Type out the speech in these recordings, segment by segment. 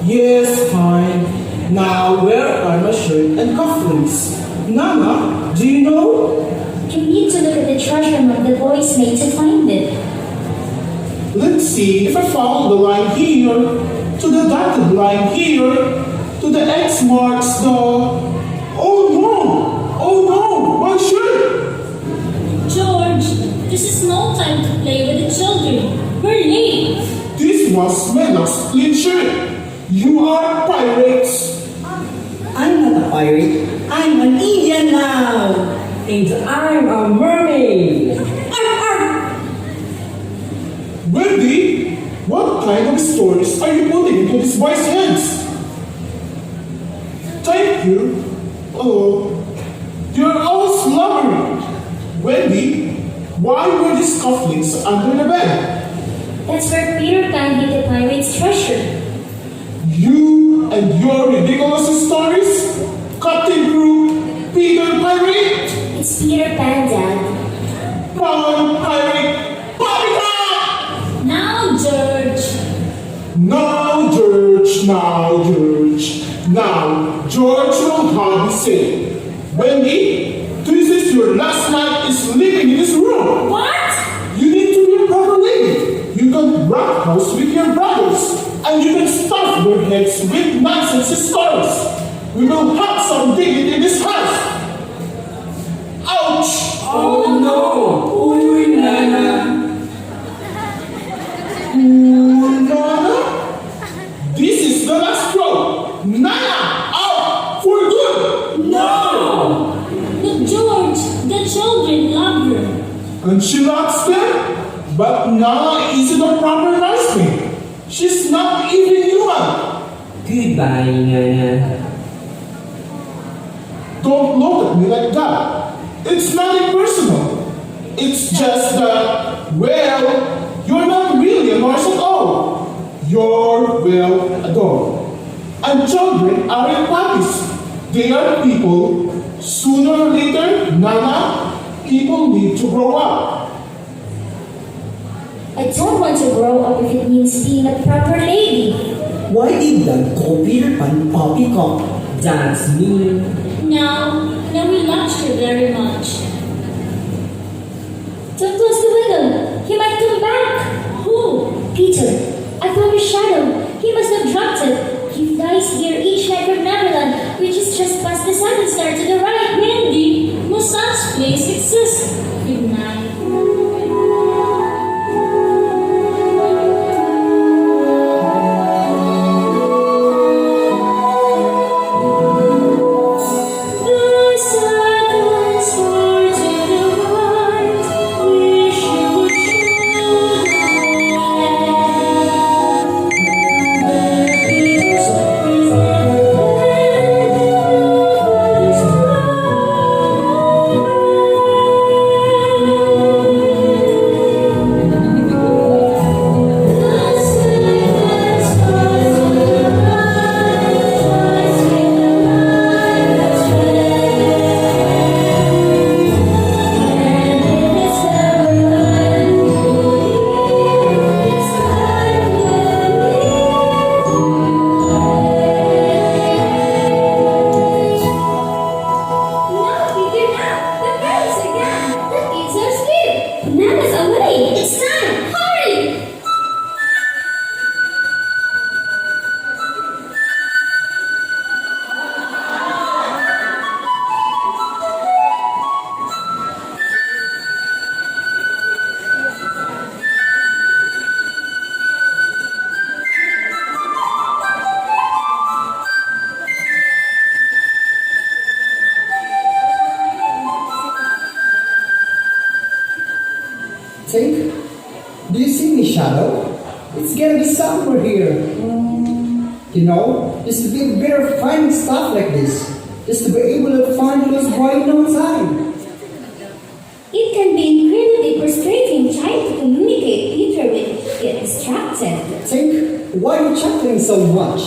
Yes, fine. Now, where are my shirt and cufflinks? Nana, do you know? You need to look at the treasure map the boys made to find it. Let's see if I follow the line here, to the dotted line here, to the X marks the... Oh no! Oh no! My shirt! George, this is no time to play with the children. We're late. This was my last clean shirt. You are pirates. I'm not a pirate. I'm an Indian now. And I'm a mermaid. Wendy, what kind of stories are you putting into these boys' heads? Thank you. Oh, you're all slumbery. Wendy, why were these cufflinks under the bed? That's where Peter Pan hid the pirate's treasure. You and your ridiculous stories? Captain Crew, Peter Pirate? It's Peter Pan, Dad. Pan Pirate, Pirate! Now, George. Now, George, now, George. Now, George will have the say. Wendy, this is your last night is living in this room. What? You need to be a proper lady. You can rat house with your brothers. And you can stuff your heads with nonsense stories. We will have some dignity in this house. Ouch! Oh no! Uy, Nana! Nana? This is the last straw. Nana, out for good. No! But George, the children love her. And she loves them. But Nana isn't a proper nursemaid. She's not even human. Goodbye, Nana. Don't look at me like that. It's nothing personal. It's just that, well, you're not really a nurse at all. You're, well, a dog. And children aren't puppies. They are people. Sooner or later, Nana, people need to grow up. I don't want to grow up if it means being a proper lady. Why did Dad call Peter Pan poppycock? That's me. Now we loved her very much. Don't close the window. He might come back. Who? Peter, I found his shadow. He must have dropped it. He flies here each night from Neverland, which is just past the Seven Star to the right. Wendy, no such place exists. Good night. Think? Do you see me, Shadow? It's gonna be somewhere here. You know, just to be better at finding stuff like this. Just to be able to find those boy in no time. It can be incredibly frustrating trying to communicate Peter with get distracted. Think, why are you chuckling so much?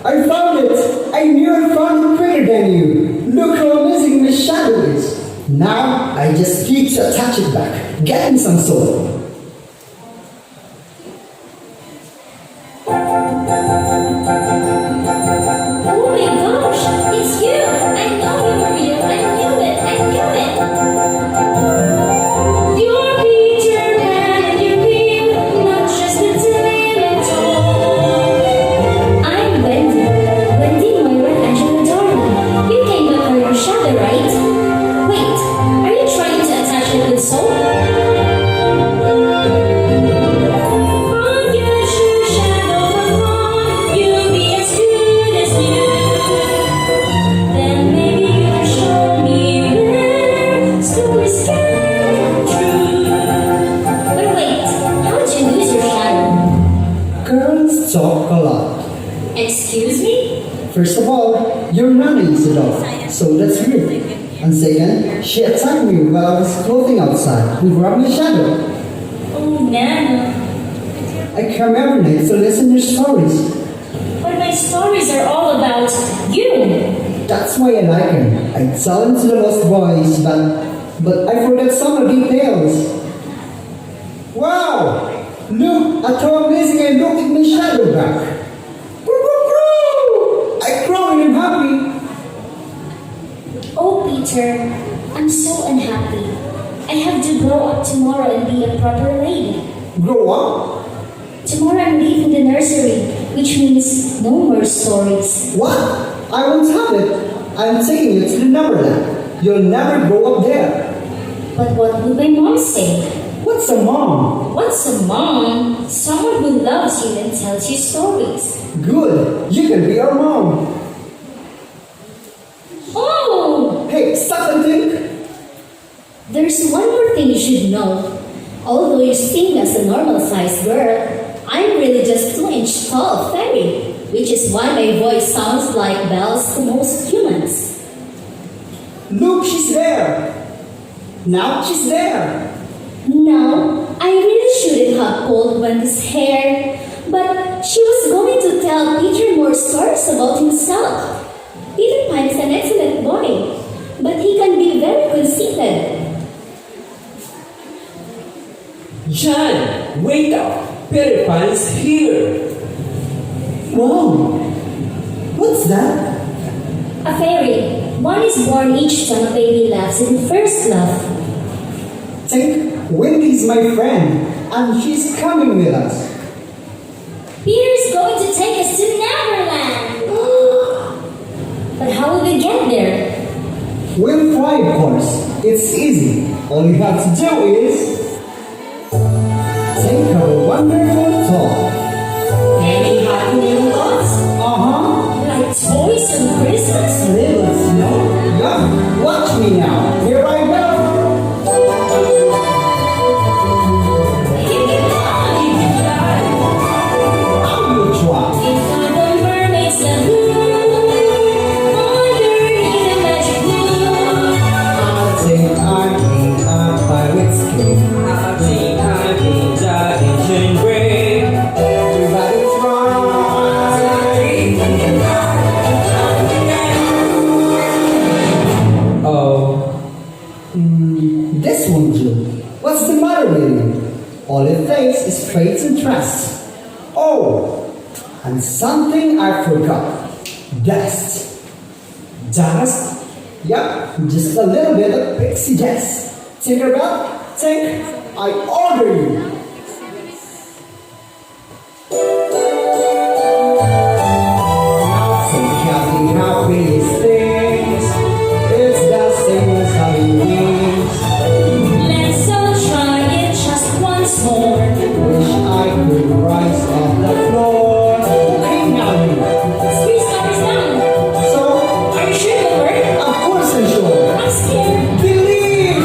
I found it! I knew I found it quicker than you! Look how amazing Miss Shadow is! Now, I just need to attach it back. Get me some soap. Oh my gosh, it's you! I know you were real. I knew it. I knew it. You're Peter Pan and you're real, not just a tale told. I'm Wendy. Wendy Moira Angela Darling. You came back for your shadow, right? Wait, are you trying to attach it with soap? Girls talk a lot. Excuse me? First of all, your nana is a dog, so that's weird. And second, she attacked me while I was clothing outside with Robin Shadow. Oh, Nana. I come every night to listen to your stories. But my stories are all about you. That's why I like him. I tell him to the lost boys, but I forget some of the details. Wow! Look at how amazing I look in my shadow back. I grow and I'm happy. Oh, Peter, I'm so unhappy. I have to grow up tomorrow and be a proper lady. Grow up? Tomorrow I'm leaving the nursery, which means no more stories. What? I won't have it. I'm taking you to the Neverland. You'll never grow up there. But what would my mom say? What's a mom? What's a mom? Someone who loves you and tells you stories. Good. You can be our mom. Oh! Hey, stop and think. There's one more thing you should know. Although you sing as a normal-sized girl, I'm really just 2-inch tall fairy, which is why my voice sounds like bells to most humans. Look, she's there. Now she's there. Now, I really shouldn't have pulled Wendy's hair, but she was going to tell Peter more stories about himself. Peter Pan is an excellent boy, but he can be very conceited. John, wake up! Peter Pan is here! Wow. What's that? A fairy. One is born each time a baby laughs in first love. Think, Wendy's my friend, and she's coming with us. Peter's going to take us to Neverland. But how will we get there? We'll fly, of course. It's easy. All you have to do is think of a wonderful thought. Any happy little thoughts? Uh-huh. Like toys and Christmas? Little snow. Yeah. Watch me now. Here I go. I will try. If the mermaids that blue, underneath the magic blue. I'll take a pirate's cape. I think I need that ancient grave. Everybody Oh, This won't do. What's the matter with you? All it takes is faith and trust. Oh, and something I forgot. Dust. dust? Yep, just a little bit of pixie dust. Tinkerbell, think I order you. Think of the happiest things. It's the same as Halloween. Let's all try it just once more. Wish I could rise off the floor. Hey, now you. 3 stories down. So, Are you sure it'll work? of course I'm sure. I'm scared. Believe!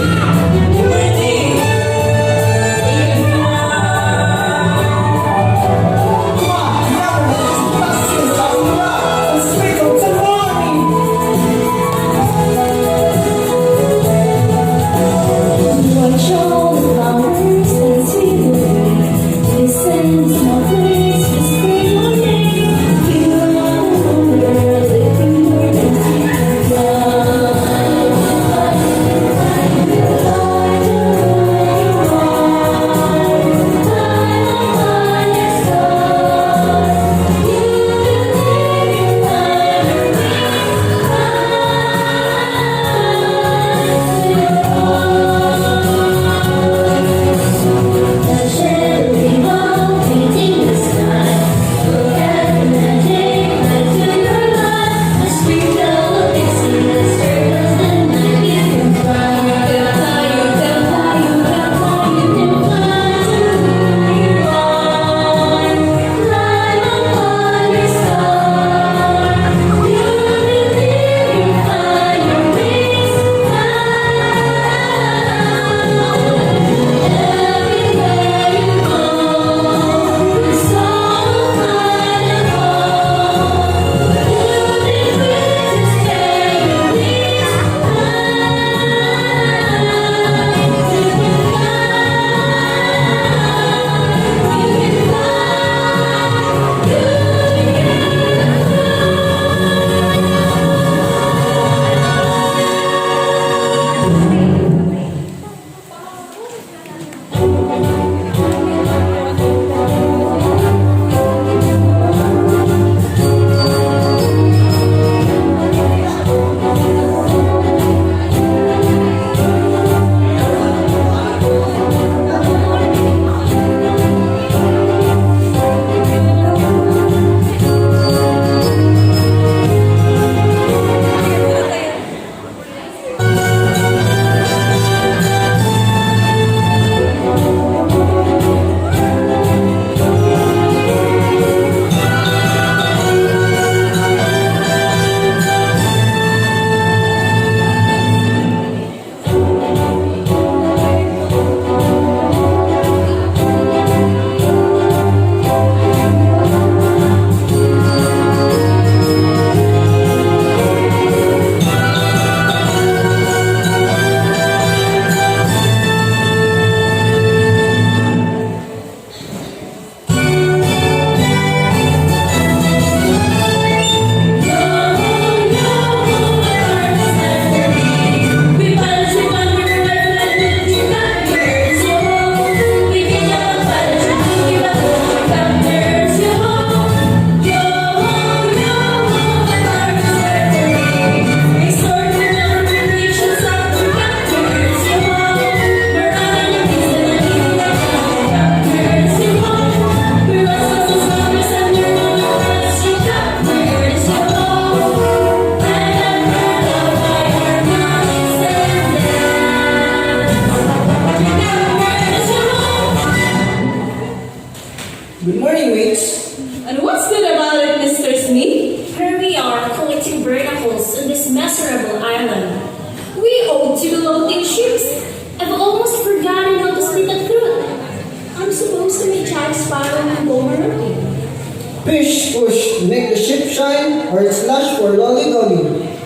push make the ship shine, or it's lush for lollygoggy.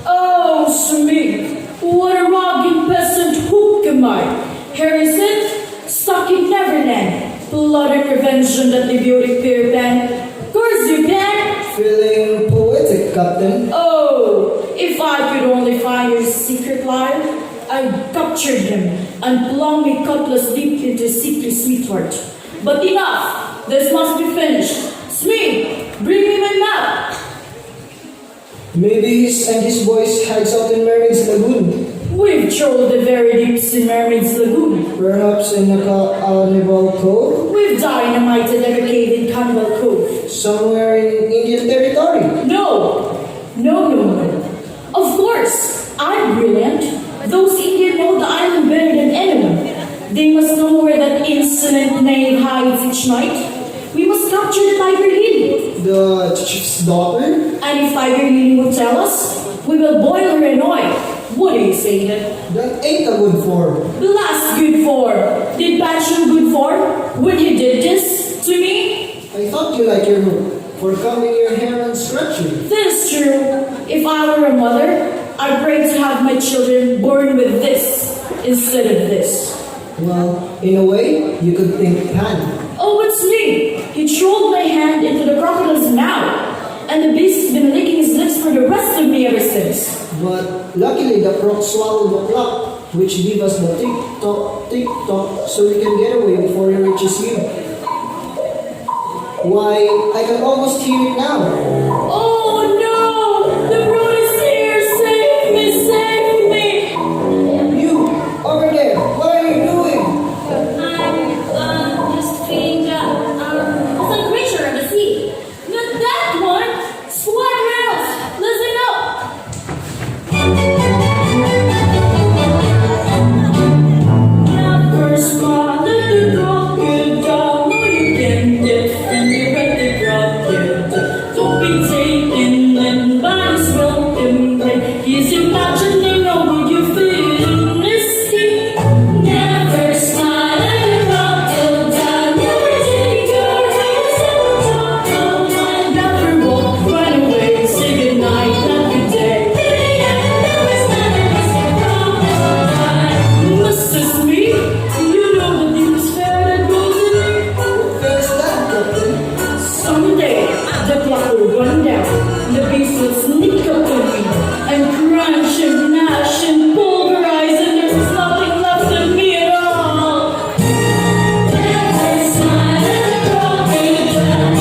Oh, Smee, what a rogging peasant hook am I? Harrison, stuck in Neverland, blood and revenge on that idiotic Peter Pan. Course you can. Feeling poetic, Captain. Oh, if I could only find your secret liar, I'd capture him and plunge my cutlass deep into his secret sweetheart. But enough, this must be finished. Smee, bring me my map. Maybe his boys hides out in Mermaid's Lagoon. We've trolled the very deeps in Mermaid's Lagoon. Perhaps in a Carnival Cove? We've dynamited every cave in Cannibal Cove. Somewhere in Indian territory? No! Of course, I'm brilliant. Those Indians know the island better than anyone. They must know where that insolent knave hides each night. We must capture Tiger Lily. The chief's daughter? And if Tiger Lily will tell us, we will boil her in oil. What do you say then? That ain't a good form. Blast good for. Did passion good for? When you did this to me? I thought you liked your hook for combing your hair and scratching. This is true. If I were a mother, I'd pray to have my children born with this instead of this. Well, in a way, you could think Pan. Oh, it's me. He trolled my hand into the crocodile's mouth. And the beast's been licking his lips for the rest of me ever since. But luckily, the frog swallowed the clock, which gave us the tick-tock, so we can get away before he reaches you. Why, I can almost hear it now. Oh no! The brood is here! Save me! Save me! You, over there, what are you doing? I'm just feeding some creature of the sea. Not that one! Squad Reynolds! Listen up! Never smile at the crocodile. No, you can't defend your at the crocodile. Don't be taken in by his welcome play. He's imagining how would you fit in his teeth. Never smile at the crocodile. Never take your hands on top of mine. Never walk right away. Say goodnight, not good day. Mrs. Me, you know the deepest fear that goes in me. Where's that, Captain? Someday, the clock will run down. The beast will sneak up on me and crunch and gnash and pulverize, and there's nothing left of me at all. Never smile at the crocodile.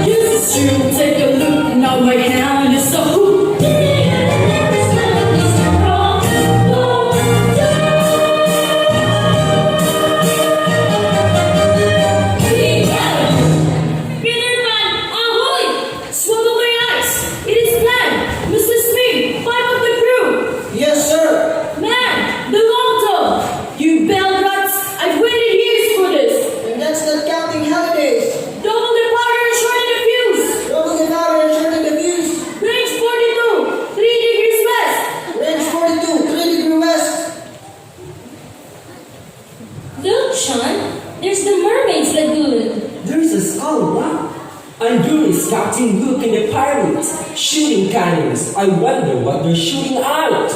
Yes, it's true. Take a look. Now my hand is a hoop. Peter Pan, ahoy! Swallow my ice. It is planned. Mr. Smee, five of the crew. Yes, sir. Man, the long dog. You bell rats. I've waited years for this. And that's not counting holidays. Double the powder and shorten the fuse. Double the power and shorten the fuse. Range 42, 3 degrees west. Range 42, 3 degree west. Look, Sean. There's the mermaid's lagoon. There's a skull rock. And there is Captain Hook and the pirates shooting cannons. I wonder what they're shooting out.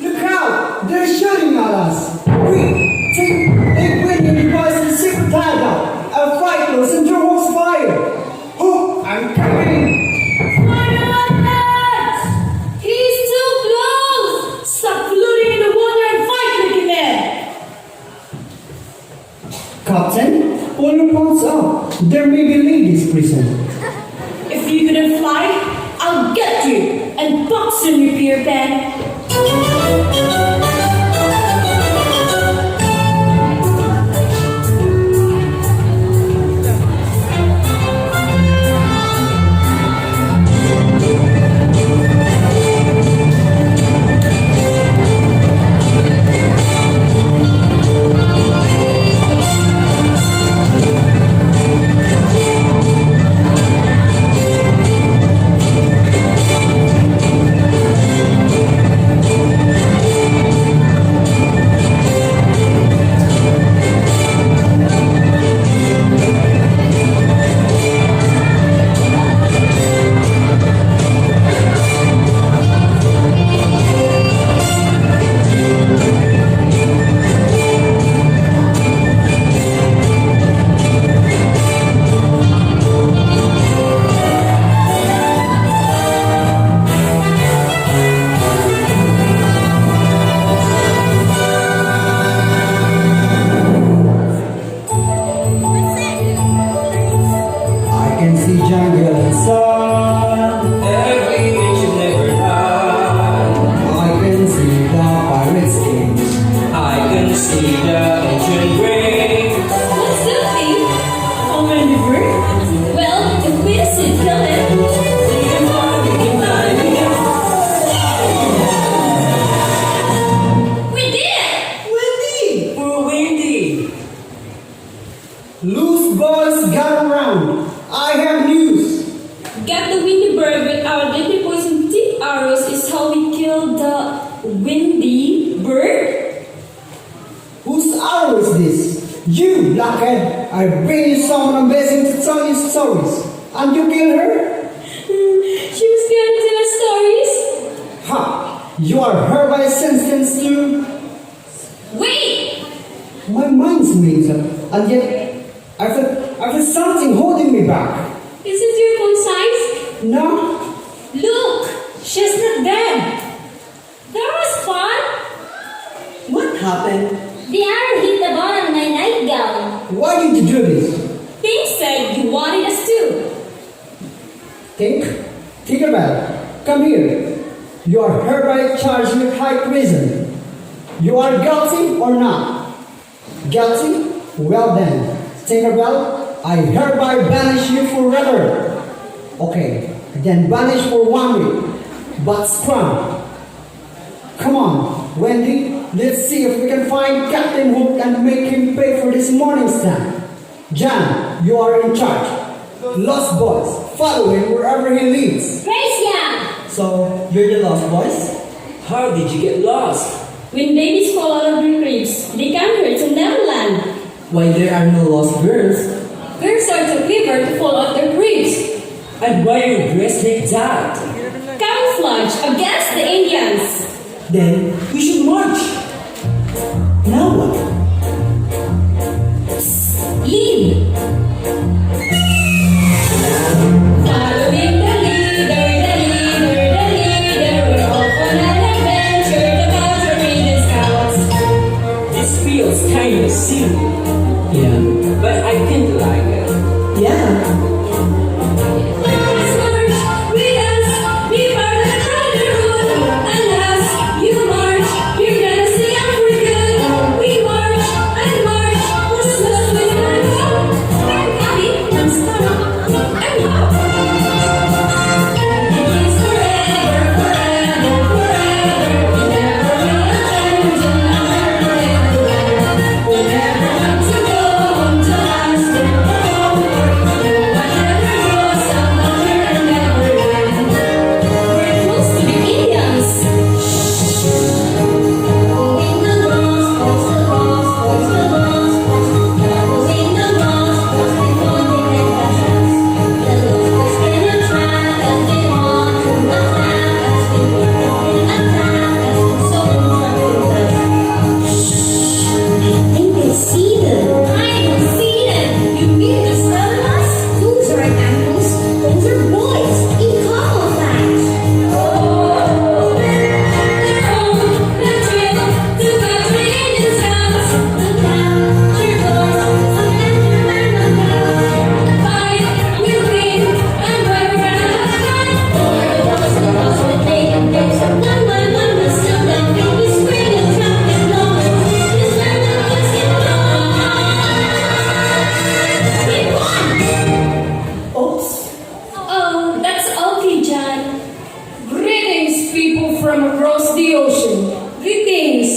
Look out! They're shooting at us! Quick! Take wind and device the secret hideout! I'll fight those and throw us fire! Oh, I'm coming! Fire like that! He's too close. Stop floating in the water and fight like a man. Captain, pull your pants up. There may be ladies prison. If you couldn't fly, I'll get you and box in your Peter Pan. Let's gather around. I have news. Get the windy bird with our deadly poison tip arrows is how we kill the windy bird? Whose arrow is this? You, blockhead. I bring you someone amazing to tell you stories. And you kill her? She was going to tell us stories? Ha! You are her by sentence too. Wait! My mind's made up, and yet I feel something holding me back. Is it your phone size? No? Look! She's not dead! That was fun! What happened? The arrow hit the bottom of my nightgown. Why did you do this? Thing said you wanted us to. Tinkerbell, come here. You are hereby charged with high treason. You are guilty or not? Guilty? Well then, Tinkerbell, I hereby banish you forever. Okay, then banish for 1 week. But scrum. Come on, Wendy, let's see if we can find Captain Hook and make him pay for this morning's stand. Jan, you are in charge. Lost boys, follow him wherever he leads. Praise Yah! So, you're the lost boys? How did you get lost? When babies fall out of their cribs, they come here to Neverland. Why there are no lost girls? Girls are too clever to fall out their cribs. And why are you dressed like that? Camouflage against the Indians. Then, we should march. Now what? Lead. Following the leader, we're off on an adventure, the Ballerina Scouts. This feels kind of silly. Yeah, but I kind of like it. Yeah. Let's march with us, be part of the brotherhood, and as you march, you're gonna see I'm for good. We march and march, what's left with my love? I'm happy, I'm strong, I'm hot. It is forever, forever, forever. We never will abandon our forever. We never want to go home to last year. Whatever goes up, never, never end. We're close to the Indians. In the lost, post the lost, post the lost, post the lost. In the lost, post before they get past us. The locusts can attack us, they want to attack us. They will attack us, so don't trouble us. I think I see them. I don't see them. You mean to smell us? Those are animals. Those are boys in camouflage. Oh, that's okay, John. Greetings, people from across the ocean. Greetings.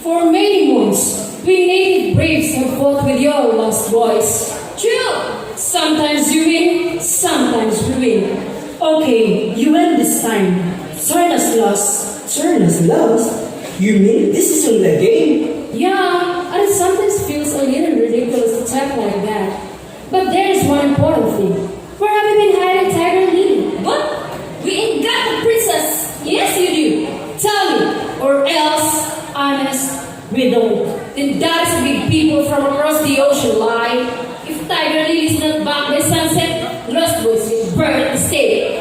For many moons, we native braves have fought with your lost boys. True. Sometimes you win, sometimes we win. Okay, you win this time. Turn us lost. Turn us lost? You mean this isn't a game? Yeah, and it sometimes feels a little ridiculous to talk like that. But there is one important thing. Where have you been hiding Tiger Lily? What? We ain't got the princess. Yes, you do. Tell me, or else, honest, we don't. Then that is the big people from across the ocean lie. If Tiger Lily is not back by sunset, Lost Boys will burn the state.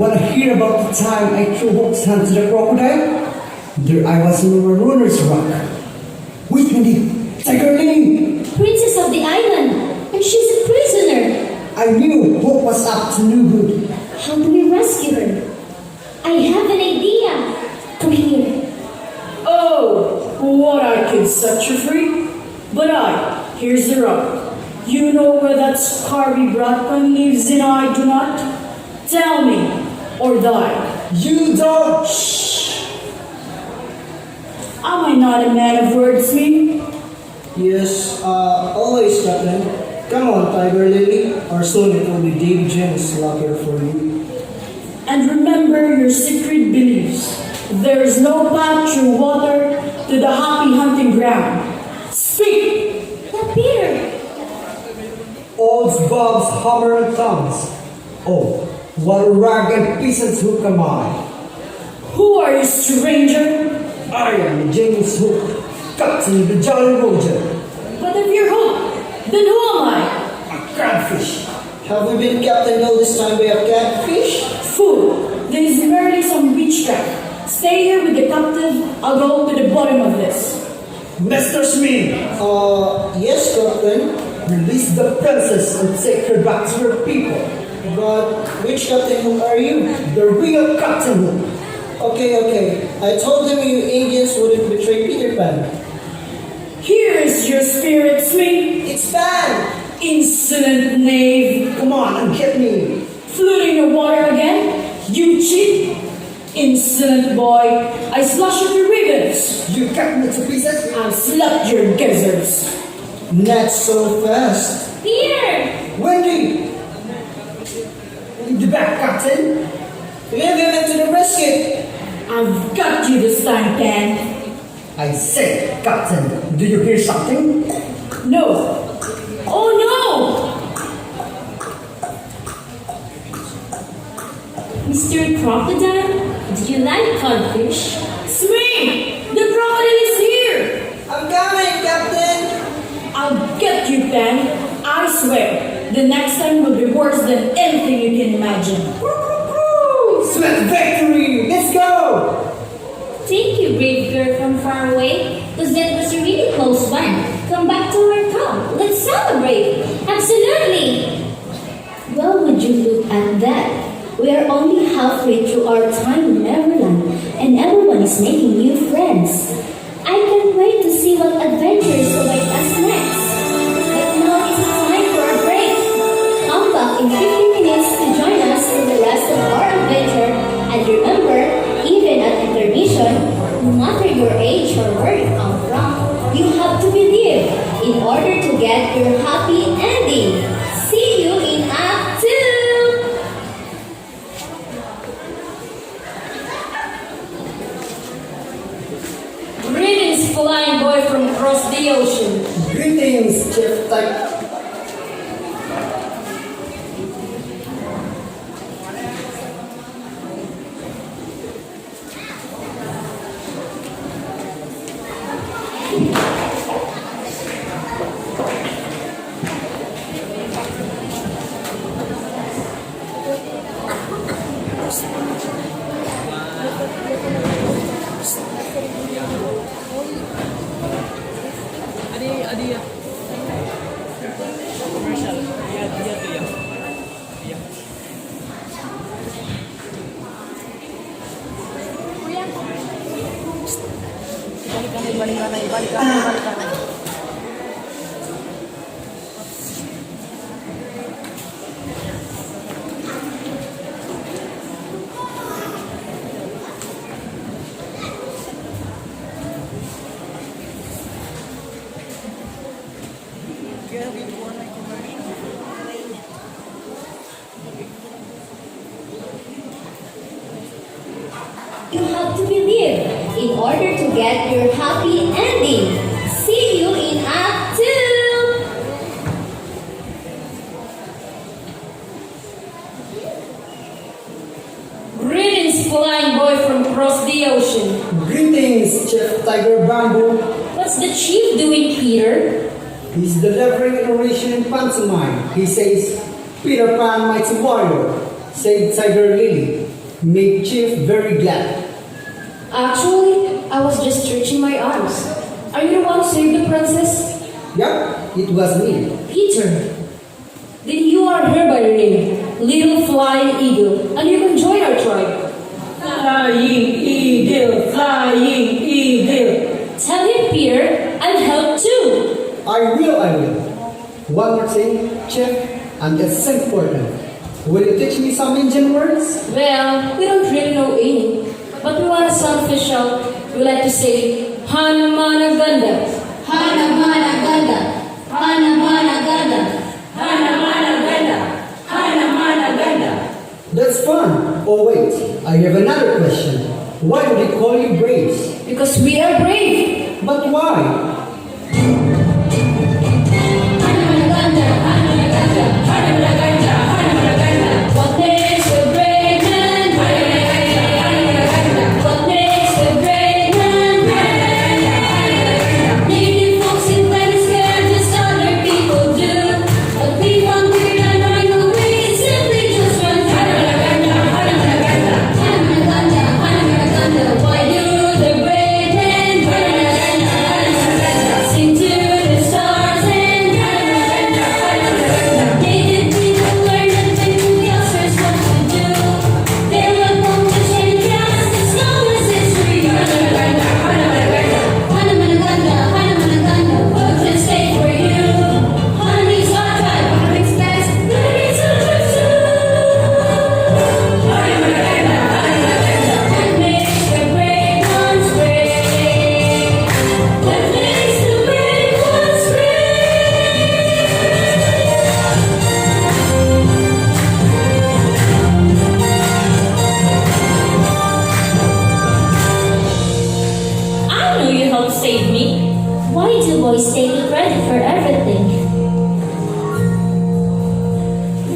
wanna hear about the time I threw Hook's hand to the crocodile? There I was in a runner's rock. Wait, Mindy, Tiger Lily! Princess of the island, and she's a prisoner. I knew Hook was up to no good. How do we rescue her? I have an idea. Come here. Oh, what I could set you free? But here's the rub. You know where that scurvy bratman lives and I do not? Tell me, or die. You don't! Shh! Am I not a man of words, me? Yes, always, Captain. Come on, Tiger Lily, or soon it will be Davy Jones' locker for you. And remember your secret beliefs. There is no path through water to the happy hunting ground. Speak! Now, Peter. Old Bob's hammer and tongues. Oh, what a rag and peasant's Hook am I? Who are you, stranger? I am James Hook, Captain of the Jolly Roger. But if you're Hook, then who am I? A crabfish. Have we been captain all this time by a catfish? Fool! There is merely some witchcraft. Stay here with the captive. I'll go to the bottom of this. Mr. Smith, Yes, Captain. release the princess and take her back to her people. But which Captain Hook are you? The real Captain Hook. Okay. I told them you Indians wouldn't betray Peter Pan. Here is your spirit, Smith. It's Pan! Insolent knave. Come on and get me. Floating the water again? You cheat! Insolent boy. I slash up your ribbons. You cut me to pieces. I'll slap your gizzards. Not so fast. Peter. Wendy! In the back, Captain. We have him into the brisket. I've got you this time, Pan. I said, Captain, do you hear something? No. Oh no! Mr. Crocodile, do you like codfish? Smee! The crocodile is here! I'm coming, Captain. I'll get you, Pan. I swear, the next time will be worse than anything you can imagine. Sweat victory! Let's go! Thank you, brave girl from far away, because that was a really close one. Come back to our town. Let's celebrate. Absolutely. Well, would you look at that? We are only halfway through our time in Neverland, and everyone is making new friends. I can't wait to see what adventures await us next. But now it's time for a break. Come back in 15 minutes to join us in the rest of our adventure. And remember, even at intermission, no matter your age or where you come from, you have to believe in order to get your happy ending. See you in Act 2! Greetings, flying boy from across the ocean. Greetings, Chief Tiger. You have to believe in order to get your happy ending. See you in Act 2! Greetings, flying boy from across the ocean. Greetings, Chief Tiger Bamboo. What's the chief doing, Peter? He's delivering an oration in pantomime. He says, Peter Pan, mighty warrior, said Tiger Lily. made Chief very glad. Actually, I was just stretching my arms. Are you the one who saved the princess? Yup, it was me. Peter, then you are here by name, little flying eagle, and you can join our tribe. Flying eagle, flying eagle. Tell him, Peter, I'll help too. I will. One more thing, Chief, and it's important. Will you teach me some Indian words? Well, we don't really know any, but we want to sound official. We like to say, Hanamana Ganda. Hanamana Ganda. Hanamana Ganda. Hanamana ganda, Hanamana ganda. That's fun. Oh wait, I have another question. Why do they call you braves? Because we are brave. But why? What makes a brave man? What makes a brave man? Native folks in planet scared just other people do. But we found weird and running away, simply just run. Hanamana, why do the brave men sing to the stars and native people learn that when you ask us what to do, they look home to change us as long as it's real. Hanamana, we'll just stay for you. Honey's our tribe, honey's best, honey's our tribe too. What makes the brave ones brave? What makes the brave ones I know you helped save me. Why do boys take the credit for everything?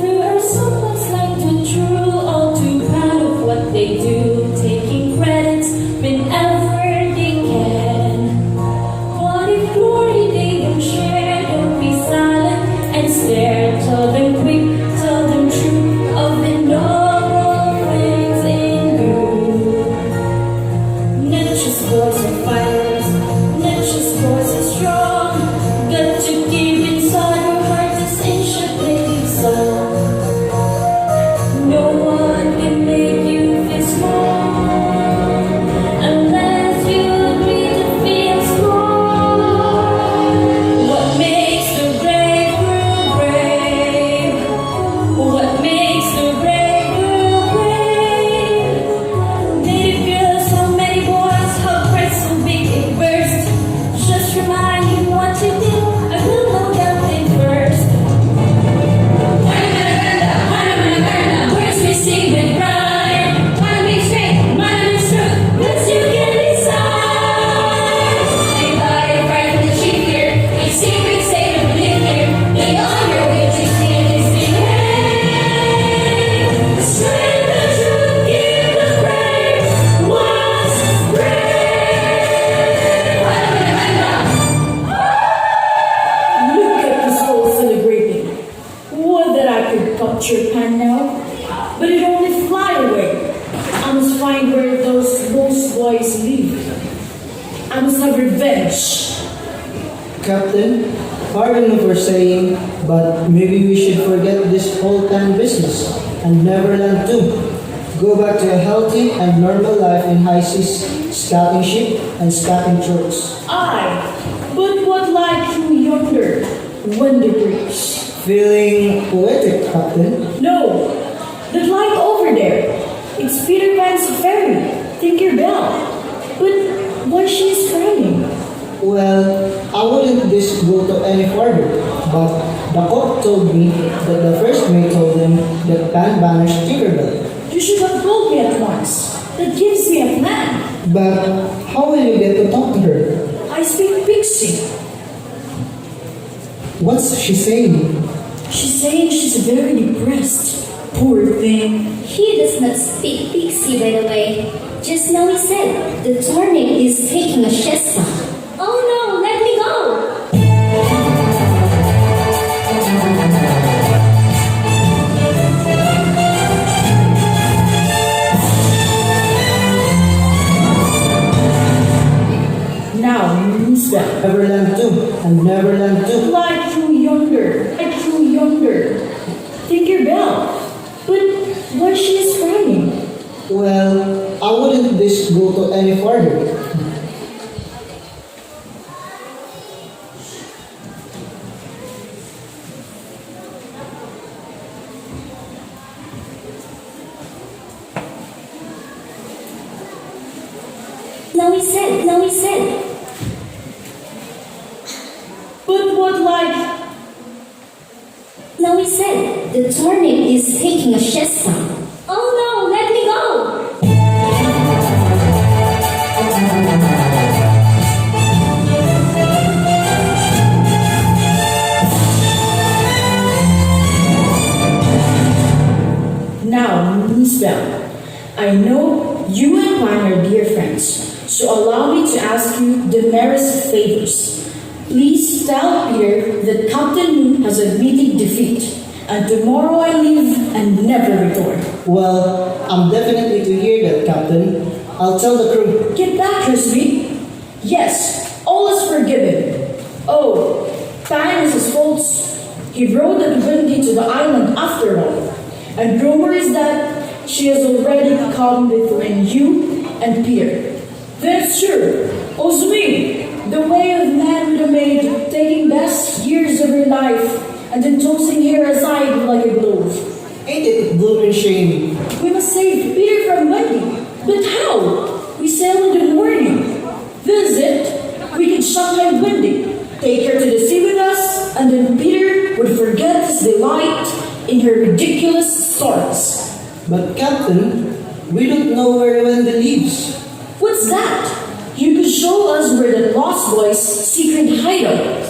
There are some boys like the true, all too proud of what they do, taking credits whenever they can. But if glory they don't share, don't be silent and stare. Tell them quick, tell them true of the noble things in you. Not just boys are fighters, not just boys are strong. Got to keep inside your heart this ancient native song. No one can make you feel small unless you agree to feel small. What makes the brave girl brave? What makes the brave girl brave? Native girls, so many boys, how bright, so big it burst. Just remind him what you did. I will know that thing first. Hanamana, words we sing with pride. Wanna be straight, wanna be true. Once you get inside, they buy a friend from the chief here. A secret state of belief here. They on your way to see and they sing. Hey, the strength, the truth, give the brave ones Look at us all celebrating. Would that I could capture Pan now, but it only fly away. I must find where those ghost boys live. I must have revenge. Captain, pardon me for saying, but maybe we should forget this whole time business and Neverland too. Go back to a healthy and normal life in high seas, scouting ship and scouting troops. Aye, but what light through yonder wonder bridge? Feeling poetic, Captain? No, the light over there. It's Peter Pan's fairy, Tinkerbell. But why she is crying? Well, I wouldn't this go to any further, but the cook told me that the first mate told him that Pan banished Tinkerbell. You should have told me at once. That gives me a plan. But how will you get to talk to her? I speak Pixie. What's she saying? She's saying she's very depressed. Poor thing. He does not speak Pixie, by the way. Just now he said the turnip is taking a siesta. Oh no, let me go! Neverland 2 and Neverland 2. Light through yonder, light through yonder. Tinkerbell. But why she is crying? Well, I wouldn't this go to any further. Now he said. But what like? Now he said, the turnip is taking a siesta. Oh no, let me go! Now, Miss Bell, I know you and Pine are dear friends, so allow me to ask you the merest favors. Please tell Peter that Captain Moon has admitted defeat, and tomorrow I leave and never return. Well, I'm definitely to hear that, Captain. I'll tell the crew. Get back, Crispy. Yes, all is forgiven. Oh, Pine is his faults. He brought that Wendy to the island after all. And rumor is that she has already come between you and Peter. That's true. Also me, the way of man with a maid, taking best years of her life and then tossing her aside like a glove. Ain't it a blooming shame? We must save Peter from Wendy. But how? We sail in the morning. Visit, we can Shanghai Wendy, take her to the sea with us, and then Peter would forget his delight in her ridiculous stories. But, Captain, we don't know where Wendy lives. What's that? You could show us where the Lost Boys' secret hideout.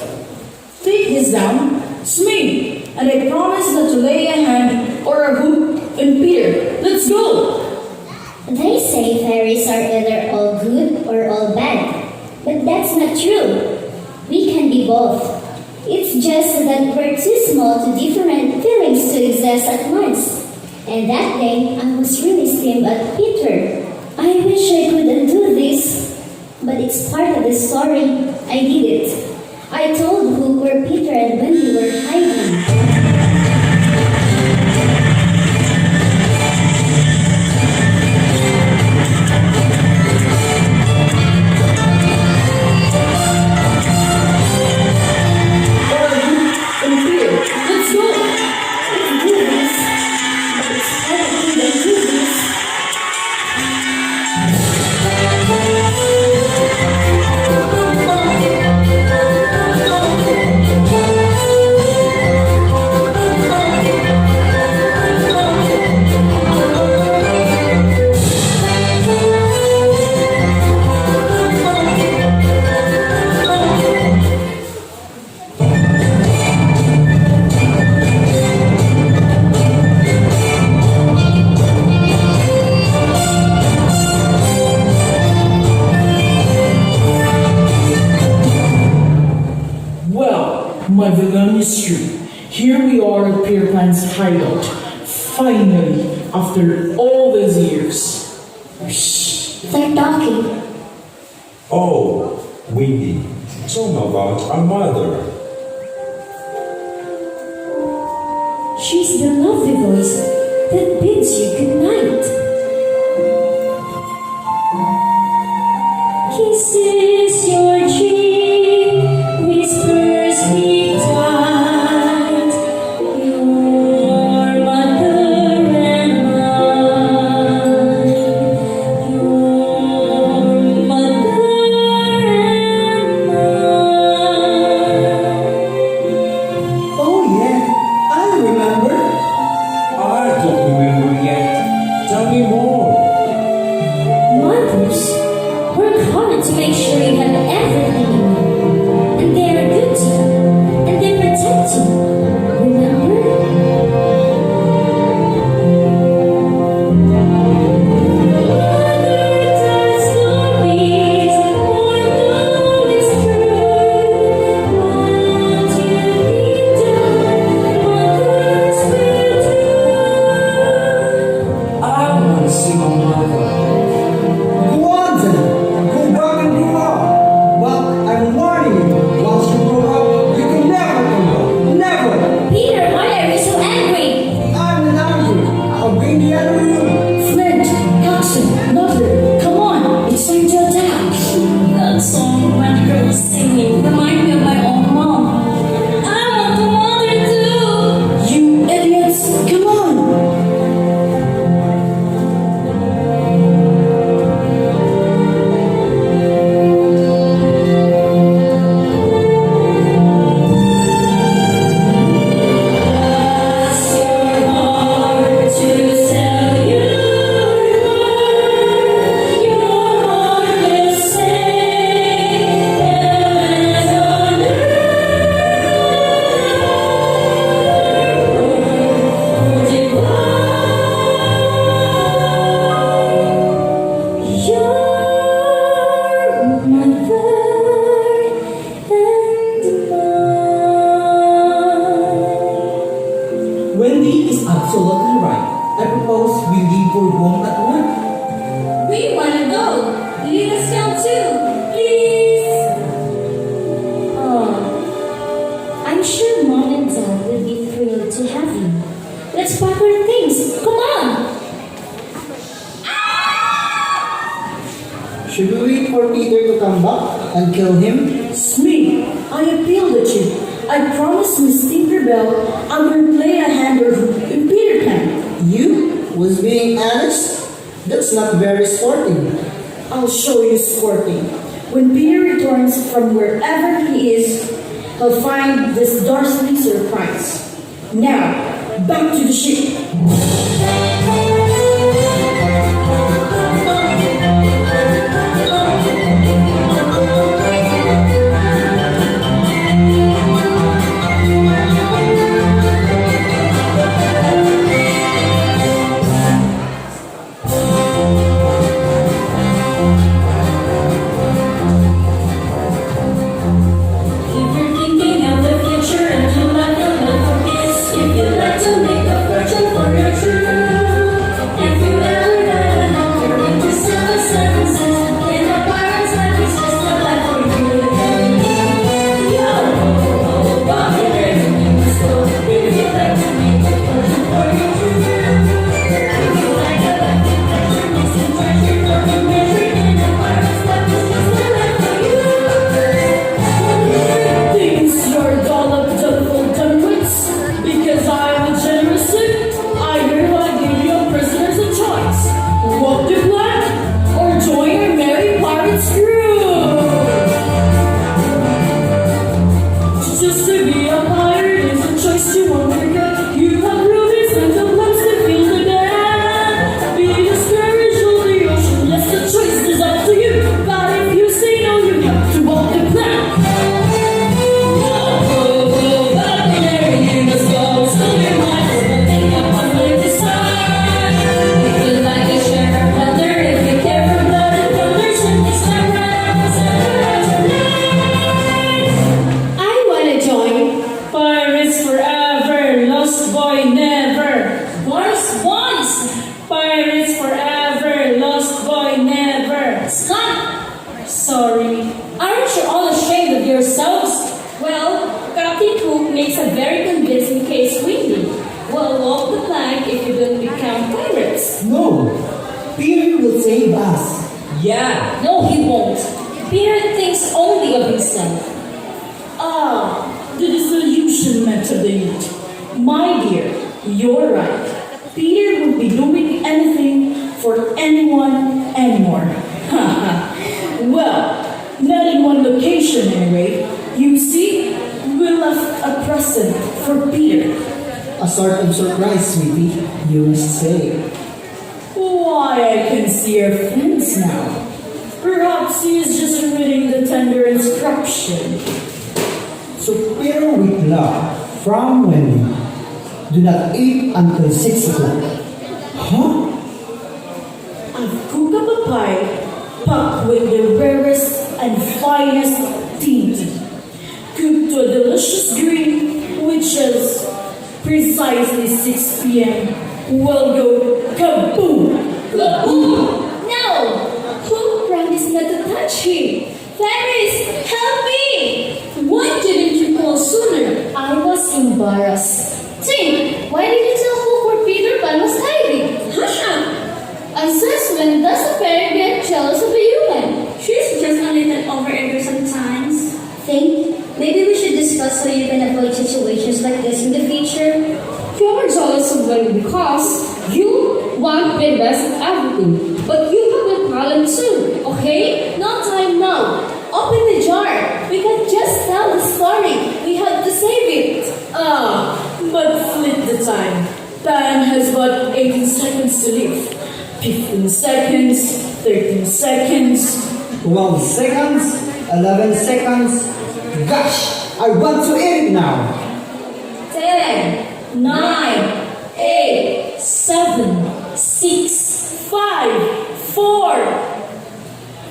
Take this down, it's me, and I promise not to lay a hand or a hoop in Peter. Let's go! They say fairies are either all good or all bad. But that's not true. We can be both. It's just that we're too small to different feelings to exist at once. And that day, I was really steamed at Peter. I wish I could undo this, but it's part of the story. I did it. I told Hook where Peter and Wendy were hiding. And Peter, let's go! Let's do this. But it's hard to do this. Well, my villain is true. Here we are at Peter Pan's hideout. Finally, after all these years. They're talking. Oh, Wendy, tell me about our mother. She's the lovely voice that bids you good night. Kisses your cheek, whispers sweet tight. Your mother and mine. Your mother and mine. Oh yeah, I remember. I don't remember yet. Tell me Should we wait for Peter to come back and kill him? Smee, I appealed at you. I promised Miss Tinkerbell I will play a hand or in Peter Pan. You was being honest? That's not very sporting. I'll show you sporting. When Peter returns from wherever he is, he'll find this Dursley surprise. Now, back to the ship. If you're thinking of the future and you like a little kiss, if you like to make a fortune for your true, if you ever got an actor into silver sentences, in a pirate's life is just a life for you. Yo, Bobby, there you must go. If you like to make a fortune for your true, if you like a life with pleasure, missing treasure, nothing measured, in a pirate's life is just a life for you. Thinks you're dull of dull temperance because I'm a generous suit. I hereby give your prisoners a choice. Walk the plank or join your merry pirate's crew. Just to be a pirate is a choice you won't regret. You have rubies and the plans to feel the dead. Be discouraged on the ocean, yes, the choice is up to you. But if you say no, you have to walk the plank. I wanna join. Pirates forever, lost boy never. Once! Pirates forever, lost boy never. Stop! Sorry. Aren't you all ashamed of yourselves? Well, Captain Hook makes a very convincing case, Windy. Well, walk the plank if you don't become pirates. No. Peter will save us. Yeah, No, he won't. Peter thinks only of himself. Ah, the dissolution methodology. My dear, you're right. Peter won't be doing anything for anyone anymore. Well, not in one location anyway. You see, we left a present for Peter. A sort of surprise, sweetie, you must say. Why, I can see your friends now. Perhaps he is just reading the tender instruction. So Peter with love from Wendy. Do not eat until 6 o'clock. Huh? I've cooked up a pie packed with the rarest and finest tea, cooked to a delicious green, which is precisely 6 p.m. We'll go kaboom! Kaboom! No! Who promised not to touch him? Fairies, help me! Why didn't you call sooner? I was embarrassed. Think, why did you tell Hook where Peter Pan was hiding? Hush up! And since when does a fairy get jealous of a human? She's just a little overeager sometimes. Think, maybe we should discuss how you can avoid situations like this in the future. You are jealous of me because you want the best at everything. But you have a talent too, okay? No time now. Open the jar. We can just tell the story. We have to save it. Ah, but flit the time. Pan has about 18 seconds to live. 15 seconds, 13 seconds. 12 seconds, 11 seconds. Gosh, I want to eat it now. 10, 9, 8, 7, 6, 5, 4.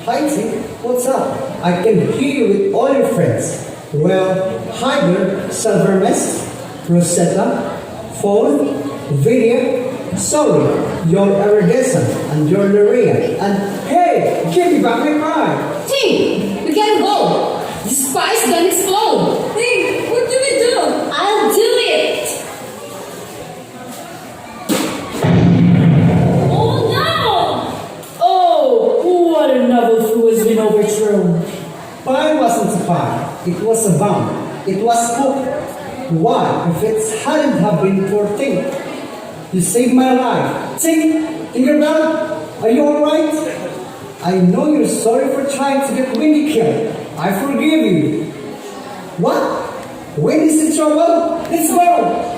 Hi, Tim. What's up? I can hear you with all your friends. Well, hi there, Silver Mist, Rosetta, Phone, Video. Sorry, you're Iridescent, and you're Nerea. And hey, give me back my card. Team, we gotta go. The spice gonna explode. Hey, what do we do? I'll do it. Oh no! Oh, what a novel food. been overthrown. Pie wasn't a pie. It was a bomb. It was cooked. Why? If it hadn't have been for Tink. You saved my life. Tink, Tinkerbell, are you alright? I know you're sorry for trying to get Winnie killed. I forgive you. What? Winnie's in trouble? Let's go!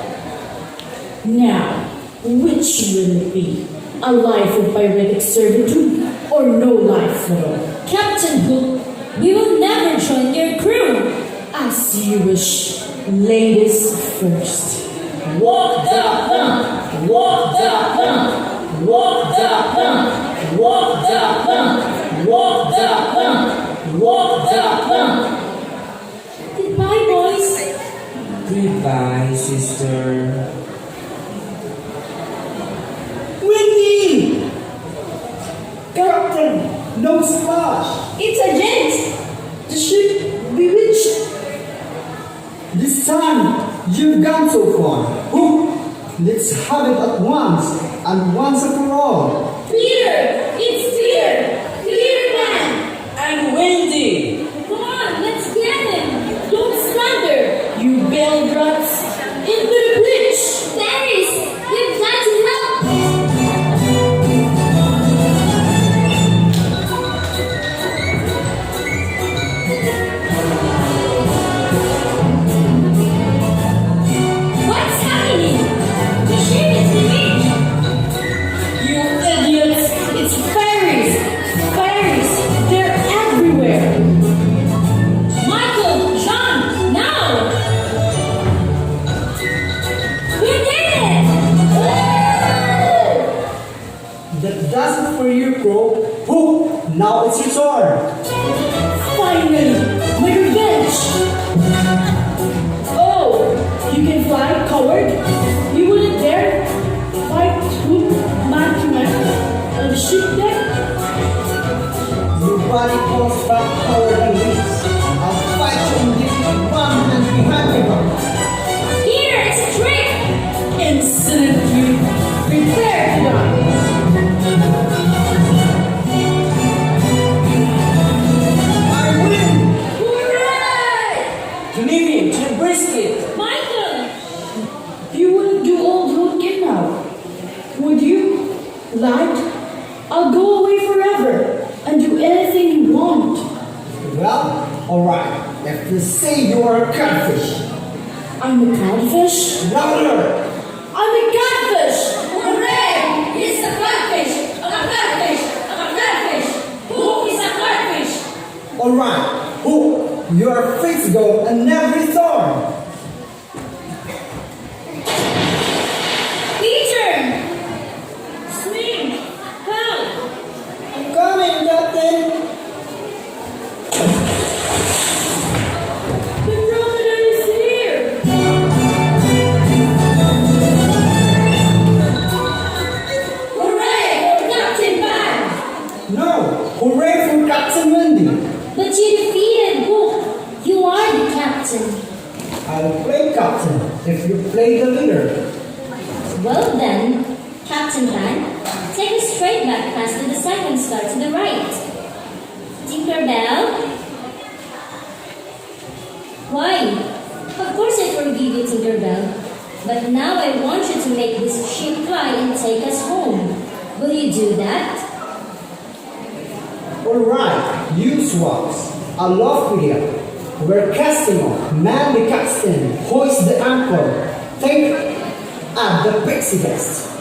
Now, which will it be? A life of piratic servitude or no life at all? Captain Hook, we will never join your crew. As you wish. Ladies first. Walk the plank, walk the plank, walk the plank, walk the plank, walk the plank, walk the plank. Goodbye, boys. Goodbye, sister. Winnie! Captain, no splash! It's a gent. The ship bewitched. This time, you've gone so far. Hook, let's have it at once, and once and for all. Peter! It's Peter! Peter Man! And Wendy! Come on, let's get him! Don't slander! You bell rats. Into the bleach. Paris! You've got to help! What's happening? The ship is bewitched! You idiots. It's fairies. Fairies. They're everywhere. Michael, John, now! We did it! That does it for you, Crow. Hook, now it's your turn. Finally, my revenge. Oh, you can fly, coward. You wouldn't dare fight Hook man to man on the ship deck. Your body calls back power and leaves. I'll fight you and give you one hand behind your back. Peter, it's a trick! Insolent you. Prepare to die. I win! Hooray! To leave him, to embrace it. Michael! You wouldn't do old Hook in now, would you? Light, I'll go away forever and do anything you want. Well, alright. If you say you are a catfish, I'm a catfish. louder! I'm a catfish. Hooray! It's a catfish! I'm a catfish! I'm a catfish! Who is a catfish? Alright, Hook, you are free to go and never return. Peter! Swing! Help! I'm coming, Captain. The crocodile is here. Hooray! For Captain Pan! No, hooray for Captain Wendy. But you defeated Hook. You are the captain. I'll play captain if you play the leader. Well then, Captain Pan, take a straight back pass to the second star to the right. Tinkerbell? Why? Of course I forgive you, Tinkerbell. But now I want you to make this ship fly and take us home. Will you do that? Alright, you swaps. I love video. We're casting off. Man the capstan. Hoist the anchor. Take at the pixie dust.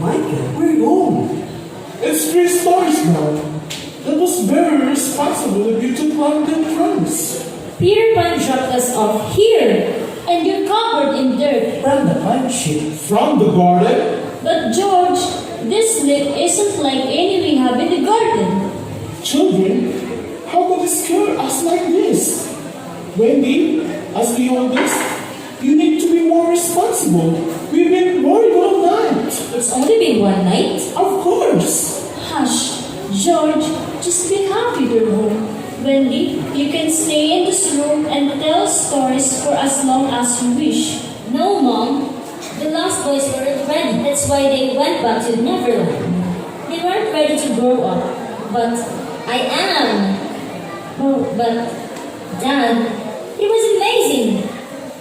Michael, we're home. It's 3 stories now. That was very responsible of you to climb the trunks. Peter Pan dropped us off here, and you're covered in dirt. From the punch From the garden, But George, this lake isn't like any we have in the garden. children, how could you scare us like this? Wendy, as the oldest, you need to be more responsible. We've been worried all night. It's only been one night. Of course. Hush, George, just be happy we're home. Wendy, you can stay in this room and tell stories for as long as you wish. No, Mom. The Lost Boys weren't ready. That's why they went back to Neverland. They weren't ready to grow up. But I am. Oh, but Dad, it was amazing.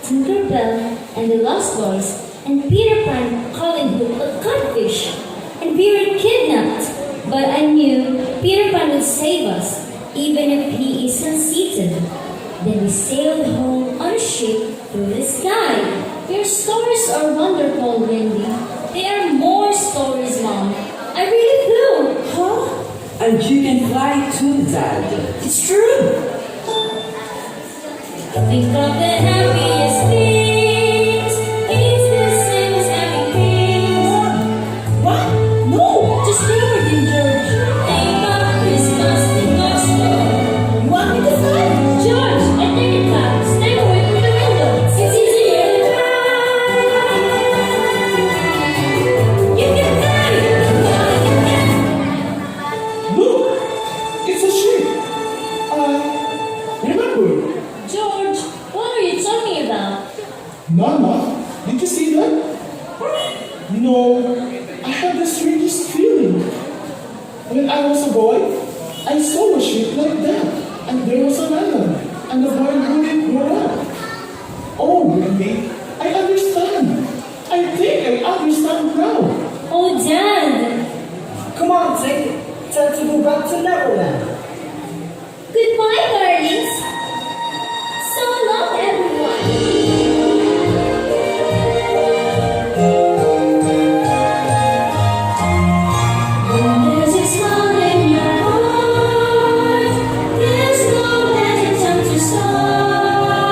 Tinkerbell and the Lost Boys and Peter Pan calling Hook a codfish. And we were kidnapped. But I knew Peter Pan would save us, even if he is unseated. Then we sailed home on a ship through the sky. Your stories are wonderful, Wendy. They are more stories, Mom. I really flew. Huh? And you can fly too, Dad. It's true. Think of the happiest things. It's the same as having wings. What? No! Just stay over there, George. Think of Christmas, think of snow. You want me to fly? George, I take it back. Stay away from the window. It's easier to fly. You can fly. You can. Look, it's a ship. Remember, George, what are you talking about? Mama, did you see that? You know, I had the strangest feeling. When I was a boy, I saw a ship like that, and there was an island, and the boy wouldn't grow up. Oh, Wendy, I understand. I think I understand now. Oh, Dad. Come on, Zig. Time to go back to Neverland. Goodbye, darlings. So long, everyone. When there's a smile in your heart, there's no better time to start.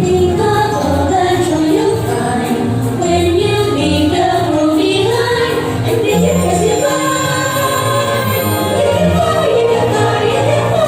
Think of all the joy you'll find when you leave the world behind and bid your kiss goodbye. You can fly, you can fly, you can fly.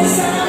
inside.